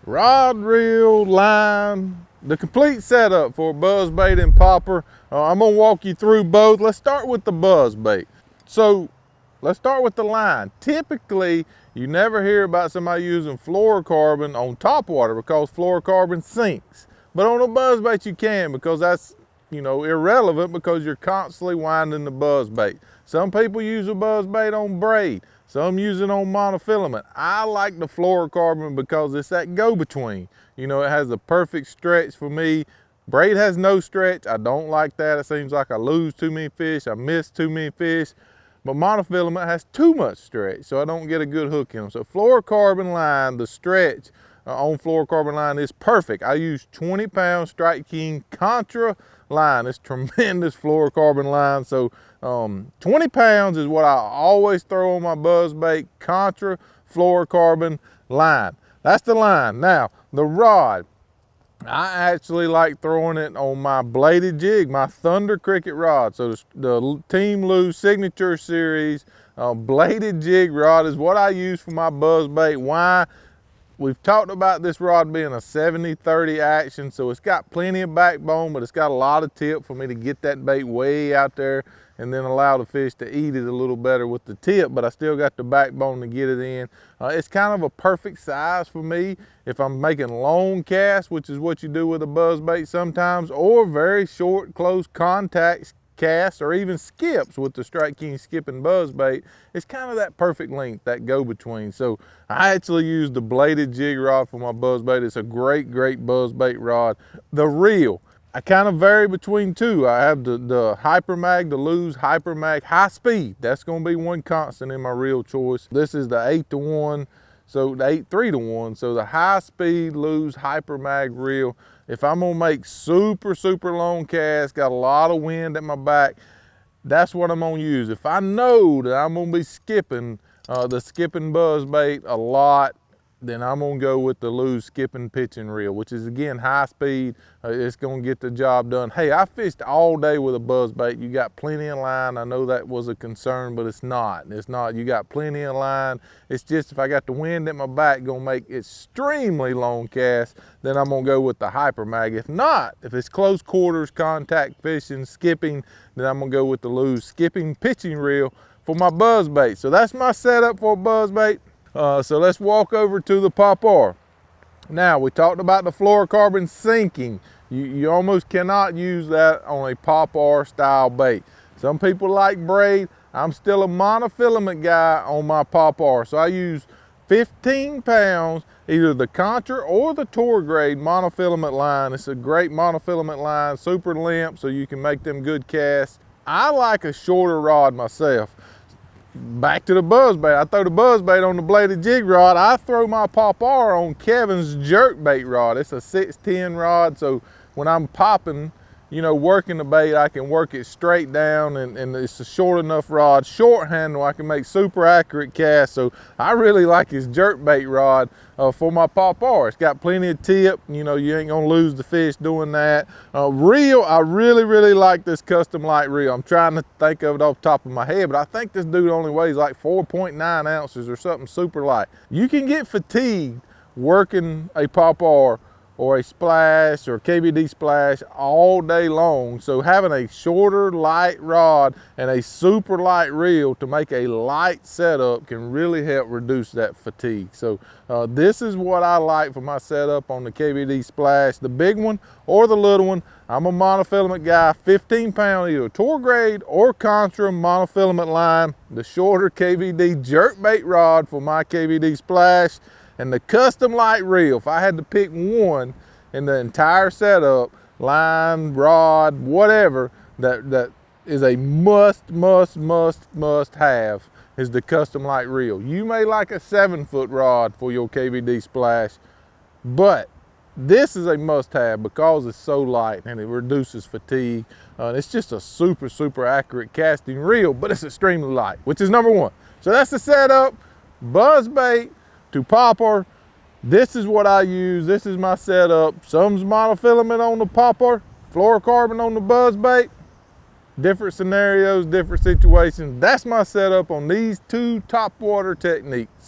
Rod, reel, line, the complete setup for buzzbait and popper. I'm gonna walk you through both. Let's start with the buzzbait. So let's start with the line. Typically, you never hear about somebody using fluorocarbon on topwater because fluorocarbon sinks. But on a buzzbait you can, because that's, irrelevant, because you're constantly winding the buzzbait. Some people use a buzzbait on braid. Some use it on monofilament. I like the fluorocarbon because it's that go-between. It has the perfect stretch for me. Braid has no stretch. I don't like that. It seems like I lose too many fish. I miss too many fish. But monofilament has too much stretch, so I don't get a good hook in them. So fluorocarbon line, the stretch on fluorocarbon line is perfect. I use 20-pound Strike King CONTRA line. It's tremendous fluorocarbon line. So 20 pounds is what I always throw on my buzzbait, CONTRA fluorocarbon line. That's the line. Now, the rod, I actually like throwing it on my bladed jig, my Thunder Cricket rod. So the Team Lou Signature Series bladed jig rod is what I use for my buzzbait. Why? We've talked about this rod being a 70-30 action, so it's got plenty of backbone, but it's got a lot of tip for me to get that bait way out there and then allow the fish to eat it a little better with the tip, but I still got the backbone to get it in. It's kind of a perfect size for me if I'm making long casts, which is what you do with a buzzbait sometimes, or very short, close contact casts, or even skips with the Strike King skipping buzzbait. It's kind of that perfect length, that go-between. So I actually use the bladed jig rod for my buzzbait. It's a great buzzbait rod. The reel, I kind of vary between two. I have the HYPERMAG, the Lew's HYPERMAG high speed. That's going to be one constant in my reel choice. This is the 8-to-1, so the 8-3-to-1. So the high speed Lew's HYPERMAG reel. If I'm gonna make super long casts, got a lot of wind at my back, that's what I'm gonna use. If I know that I'm gonna be skipping the skipping buzzbait a lot, then I'm gonna go with the Lew's skipping pitching reel, which is again high speed. It's gonna get the job done. Hey, I fished all day with a buzzbait. You got plenty of line. I know that was a concern, but it's not. It's not. You got plenty of line. It's just if I got the wind at my back, gonna make extremely long casts, then I'm gonna go with the HYPERMAG. If not, if it's close quarters, contact fishing, skipping, then I'm gonna go with the Lew's skipping pitching reel for my buzzbait. So that's my setup for a buzzbait. So let's walk over to the popper. Now, we talked about the fluorocarbon sinking. You almost cannot use that on a popper style bait. Some people like braid. I'm still a monofilament guy on my popper. So I use 15 pounds, either the CONTRA or the tour grade monofilament line. It's a great monofilament line, super limp, so you can make them good casts. I like a shorter rod myself. Back to the buzzbait. I throw the buzzbait on the bladed jig rod. I throw my popper on Kevin's JERKBAIT rod. It's a 610 rod, so when I'm popping, working the bait, I can work it straight down, and it's a short enough rod, short handle, I can make super accurate casts. So I really like his JERKBAIT rod for my popper. It's got plenty of tip. You ain't gonna lose the fish doing that. Reel, I really like this custom LITE reel. I'm trying to think of it off the top of my head, but I think this dude only weighs like 4.9 ounces or something super light. You can get fatigued working a popper or a splash or KVD splash all day long. So having a shorter light rod and a super light reel to make a light setup can really help reduce that fatigue. So this is what I like for my setup on the KVD splash, the big one or the little one. I'm a monofilament guy, 15 pound either tour grade or CONTRA monofilament line, the shorter KVD JERKBAIT rod for my KVD splash, and the custom LITE reel. If I had to pick one in the entire setup, line, rod, whatever, that is a must have, is the custom LITE reel. You may like a 7-foot rod for your KVD splash, but this is a must have because it's so light and it reduces fatigue. It's just a super accurate casting reel, but it's extremely light, which is number one. So that's the setup. Buzzbait to popper. This is what I use. This is my setup. Some's monofilament on the popper, fluorocarbon on the buzzbait. Different scenarios, different situations. That's my setup on these two topwater techniques.